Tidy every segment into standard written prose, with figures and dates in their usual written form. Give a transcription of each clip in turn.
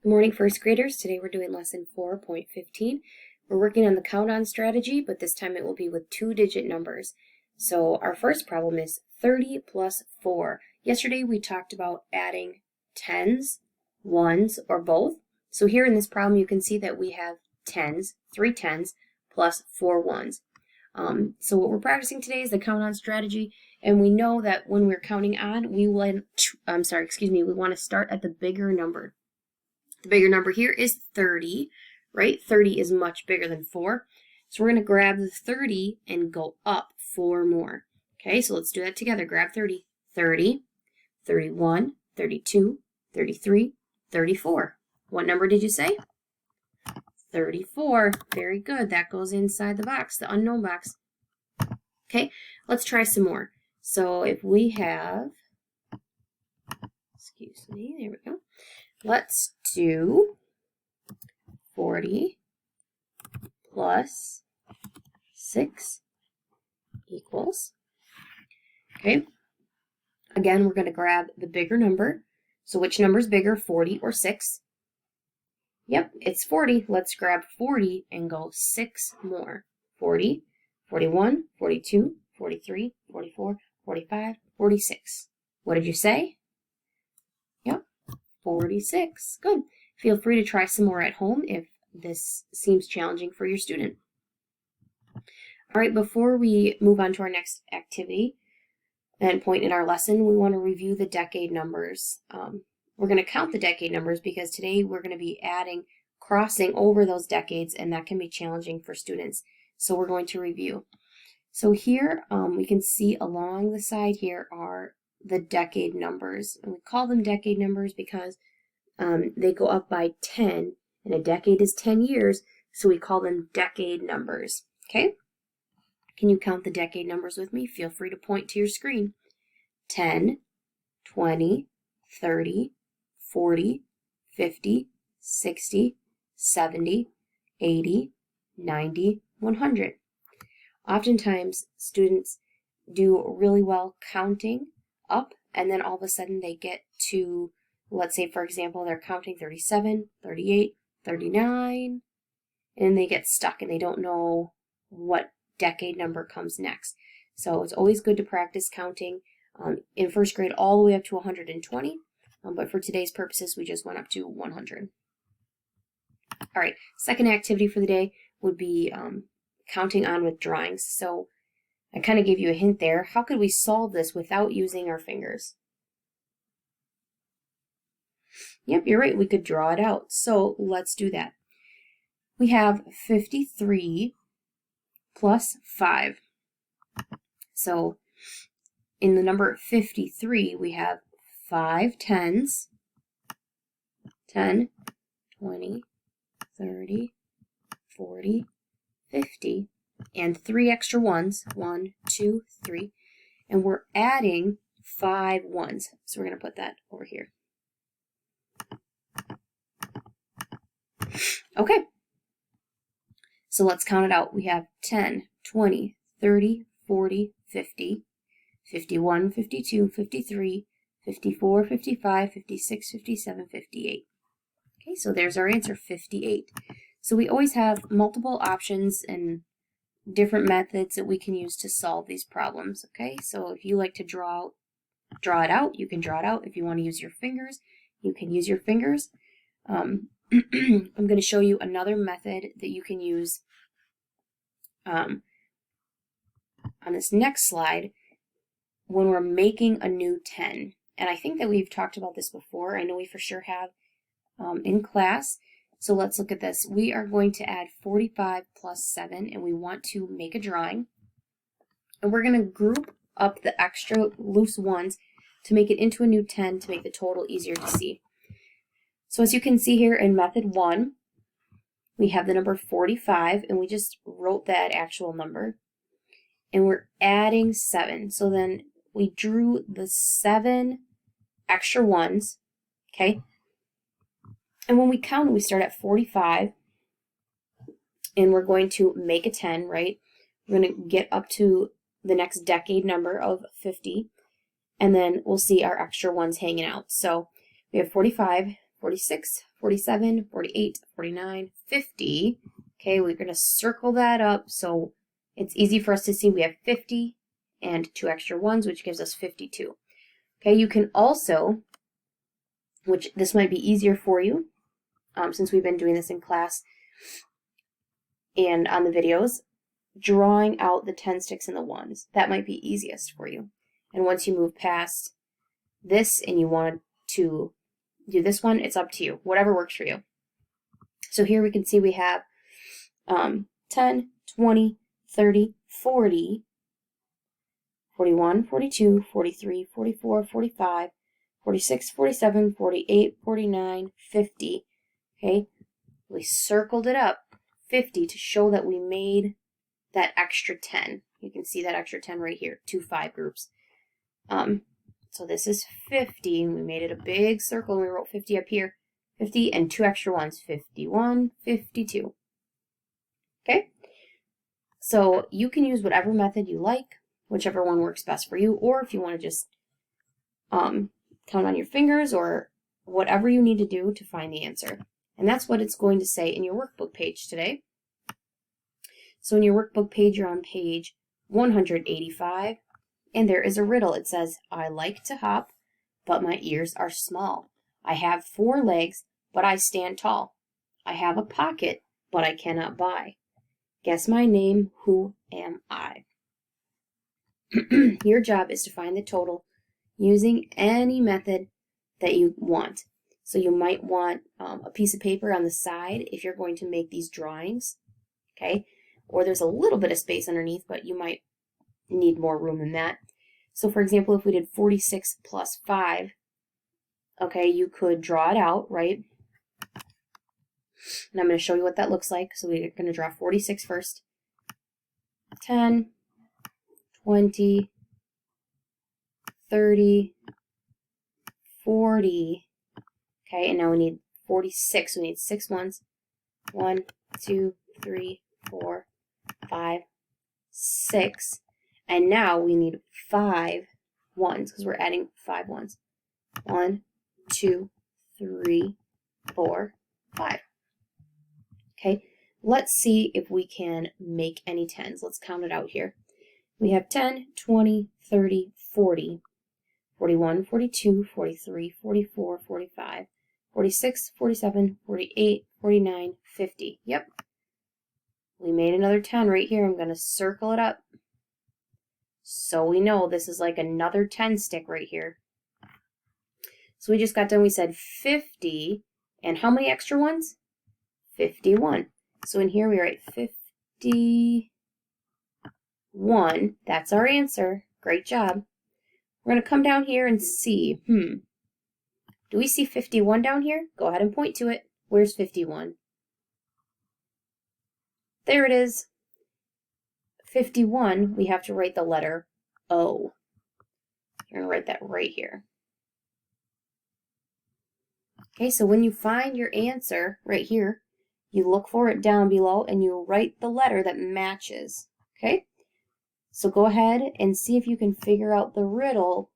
Good morning, first graders. Today we're doing lesson 4.15. We're working on the count-on strategy, but this time it will be with two-digit numbers. So our first problem is 30 plus 4. Yesterday we talked about adding tens, ones, or both. So here in this problem you can see that we have tens, 3 tens, plus 4 ones. So what we're practicing today is the count-on strategy, and we know that when we're counting on, we want to start at the bigger number. The bigger number here is 30, right? 30 is much bigger than 4. So we're going to grab the 30 and go up 4 more. Okay, so let's do that together. Grab 30. 30, 31, 32, 33, 34. What number did you say? 34. Very good. That goes inside the box, the unknown box. Okay, let's try some more. So if we have, there we go. Let's do 40 plus 6 equals, okay, again, we're going to grab the bigger number. So which number is bigger, 40 or 6? Yep, it's 40. Let's grab 40 and go 6 more. 40, 41, 42, 43, 44, 45, 46. What did you say? 46. Good. Feel free to try some more at home if this seems challenging for your student. All right, before we move on to our next activity and point in our lesson, we want to review the decade numbers. We're going to count the decade numbers because today we're going to be crossing over those decades, and that can be challenging for students. So we're going to review. So here we can see along the side here are the decade numbers, and we call them decade numbers because they go up by 10, and a decade is 10 years, so we call them decade numbers. Okay, can you count the decade numbers with me? Feel free to point to your screen. 10, 20, 30, 40, 50, 60, 70, 80, 90, 100. Oftentimes students do really well counting up, and then all of a sudden they get to, let's say for example, they're counting 37, 38, 39, and they get stuck and they don't know what decade number comes next. So it's always good to practice counting in first grade all the way up to 120, but for today's purposes we just went up to 100. All right, second activity for the day would be counting on with drawings. So I kind of gave you a hint there. How could we solve this without using our fingers? Yep, you're right. We could draw it out. So let's do that. We have 53 plus 5. So in the number 53, we have 5 tens, 10, 20, 30, 40, 50, and 3 extra ones, 1, 2, 3, and we're adding 5 ones. So we're going to put that over here. Okay, so let's count it out. We have 10, 20, 30, 40, 50, 51, 52, 53, 54, 55, 56, 57, 58. Okay, so there's our answer, 58. So we always have multiple options and different methods that we can use to solve these problems. Okay, so if you like to draw it out, you can draw it out. If you want to use your fingers, you can use your fingers. I'm going to show you another method that you can use on this next slide when we're making a new 10. And I think that we've talked about this before. I know we for sure have in class. So let's look at this. We are going to add 45 plus 7, and we want to make a drawing. And we're going to group up the extra loose ones to make it into a new 10 to make the total easier to see. So as you can see here in method 1, we have the number 45, and we just wrote that actual number. And we're adding 7. So then we drew the 7 extra ones, okay? And when we count, we start at 45, and we're going to make a 10, right? We're going to get up to the next decade number of 50, and then we'll see our extra ones hanging out. So we have 45, 46, 47, 48, 49, 50. Okay, we're going to circle that up so it's easy for us to see we have 50 and 2 extra ones, which gives us 52. Okay, you can also, which this might be easier for you, since we've been doing this in class and on the videos, drawing out the 10 sticks and the ones. That might be easiest for you. And once you move past this and you want to do this one, it's up to you, whatever works for you. So here we can see we have 10, 20, 30, 40, 41, 42, 43, 44, 45, 46, 47, 48, 49, 50. Okay, we circled it up, 50, to show that we made that extra 10. You can see that extra 10 right here, 2 5 groups. So this is 50, and we made it a big circle, and we wrote 50 up here. 50 and 2 extra ones, 51, 52. Okay? So you can use whatever method you like, whichever one works best for you, or if you want to just count on your fingers, or whatever you need to do to find the answer. And that's what it's going to say in your workbook page today. So in your workbook page, you're on page 185, and there is a riddle. It says, I like to hop, but my ears are small. I have 4 legs, but I stand tall. I have a pocket, but I cannot buy. Guess my name, who am I? Your job is to find the total using any method that you want. So you might want a piece of paper on the side if you're going to make these drawings, okay? Or there's a little bit of space underneath, but you might need more room than that. So for example, if we did 46 plus 5, okay, you could draw it out, right? And I'm going to show you what that looks like. So we're going to draw 46 first. 10, 20, 30, 40. Okay, and now we need 46. We need 6 ones. 1, 2, 3, 4, 5, 6. And now we need 5 ones because we're adding 5 ones. 1, 2, 3, 4, 5. Okay, let's see if we can make any 10s. Let's count it out here. We have 10, 20, 30, 40, 41, 42, 43, 44, 45, 46, 47, 48, 49, 50. Yep. We made another 10 right here. I'm going to circle it up. So we know this is like another 10 stick right here. So we just got done, we said 50, and how many extra ones? 51. So in here we write 51. That's our answer. Great job. We're going to come down here and see, do we see 51 down here? Go ahead and point to it. Where's 51? There it is. 51, we have to write the letter O. You're going to write that right here. Okay, so when you find your answer right here, you look for it down below and you write the letter that matches. Okay? So go ahead and see if you can figure out the riddle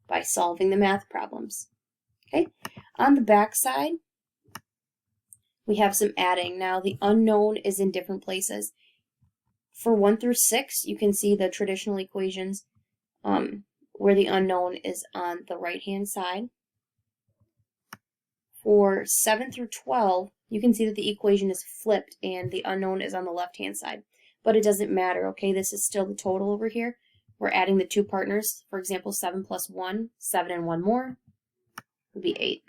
by solving the math problems. Okay? On the back side, we have some adding. Now, the unknown is in different places. For 1 through 6, you can see the traditional equations where the unknown is on the right-hand side. For 7 through 12, you can see that the equation is flipped and the unknown is on the left-hand side. But it doesn't matter, okay? This is still the total over here. We're adding the 2 partners. For example, 7 plus 1, 7 and 1 more would be 8.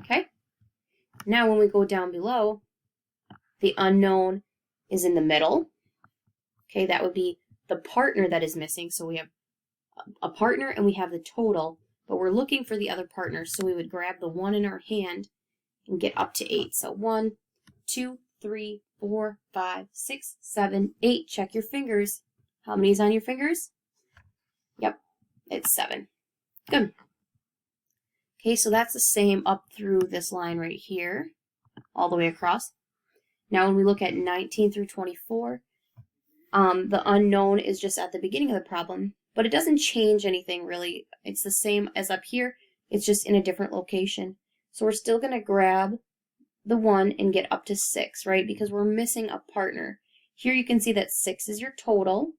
Okay? Now when we go down below, the unknown is in the middle. Okay, that would be the partner that is missing. So we have a partner and we have the total, but we're looking for the other partners. So we would grab the 1 in our hand and get up to 8. So 1, 2, 3, 4, 5, 6, 7, 8. Check your fingers. How many is on your fingers? Yep, it's 7. Good. Okay, so that's the same up through this line right here, all the way across. Now when we look at 19 through 24, the unknown is just at the beginning of the problem, but it doesn't change anything really. It's the same as up here. It's just in a different location. So we're still going to grab the 1 and get up to 6, right? Because we're missing a partner. Here you can see that 6 is your total.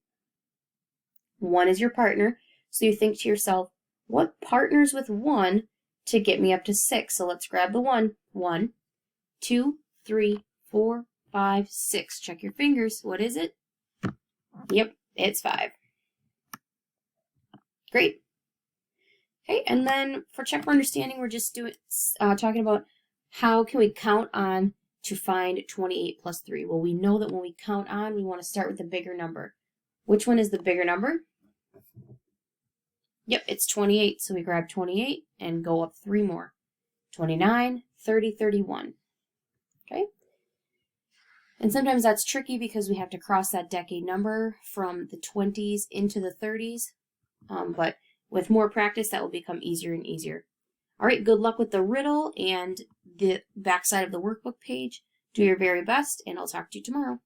1 is your partner. So you think to yourself, what partners with 1 to get me up to 6? So let's grab the 1. 1, 2, 3, 4, 5, 6. Check your fingers. What is it? Yep, it's 5. Great. Okay, and then for check for understanding, we're just talking about how can we count on to find 28 plus 3. Well, we know that when we count on, we want to start with the bigger number. Which one is the bigger number? Yep, it's 28. So we grab 28 and go up 3 more. 29, 30, 31. Okay? And sometimes that's tricky because we have to cross that decade number from the 20s into the 30s. But with more practice, that will become easier and easier. All right, good luck with the riddle and the backside of the workbook page. Do your very best, and I'll talk to you tomorrow.